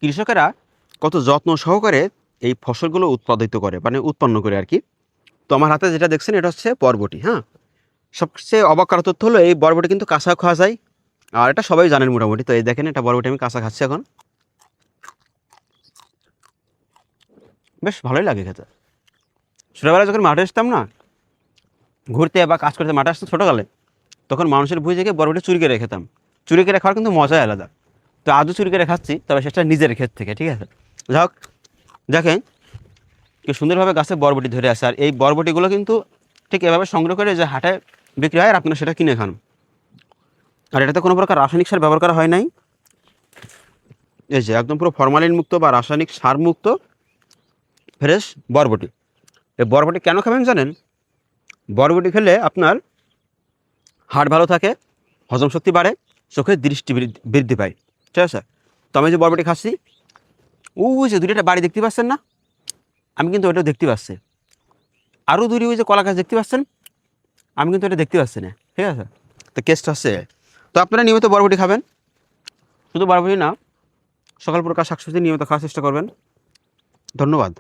কৃষকেরা কত যত্ন সহকারে এই ফসলগুলো উৎপাদিত করে, মানে উৎপন্ন করে আর কি। তো আমার হাতে যেটা দেখছেন এটা হচ্ছে বরবটি। হ্যাঁ, সবচেয়ে অবাক করা তথ্য হলো এই বরবটি কিন্তু কাঁচা খাওয়া যায়, আর এটা সবাই জানেন মোটামুটি। তো এই দেখেন, এটা বরবটি আমি কাঁচা খাচ্ছি এখন, বেশ ভালোই লাগে খেতে। ছোটোবেলায় যখন মাঠে আসতাম না ঘুরতে বা কাজ করতে, মাঠে আসতাম ছোটোকালে, তখন মানুষের ভুঁই থেকে বরবটি চুরি করে খেতাম। চুরি করে খাওয়ার কিন্তু মজাই আলাদা। তো আজও চুরি করে খাচ্ছি, তবে সেটা নিজের ক্ষেত থেকে, ঠিক আছে। যাই হোক, দেখেন কি সুন্দরভাবে গাছে বরবটি ধরে আছে। আর এই বরবটিগুলো কিন্তু ঠিক এভাবে সংগ্রহ করে যে হাটে বিক্রি হয়, আর আপনারা সেটা কিনে খান। আর এটাতে কোনো প্রকার রাসায়নিক সার ব্যবহার করা হয় নাই। এই যে একদম পুরো ফরমালিন মুক্ত বা রাসায়নিক সার মুক্ত ফ্রেশ বরবটি। এই বরবটি কেন খাবেন জানেন? বরবটি খেলে আপনার হার্ট ভালো থাকে, হজম শক্তি বাড়ে, চোখের দৃষ্টি বৃদ্ধি পায়, ঠিক আছে। তো আমি যে বরবটি খাচ্ছি, ওই যে দুটো বাড়ি দেখতে পাচ্ছেন না, আমি কিন্তু ওইটাও দেখতে পাচ্ছি। আরও দূরে ওই যে কলা গাছ দেখতে পাচ্ছেন, আমি কিন্তু এটা দেখতে পাচ্ছি না, ঠিক আছে। তো কেসটা হচ্ছে, তো আপনারা নিয়মিত বরবটি খাবেন। শুধু বরবটি না, সকল প্রকার শাকসবজি নিয়মিত খাওয়ার চেষ্টা করবেন। ধন্যবাদ।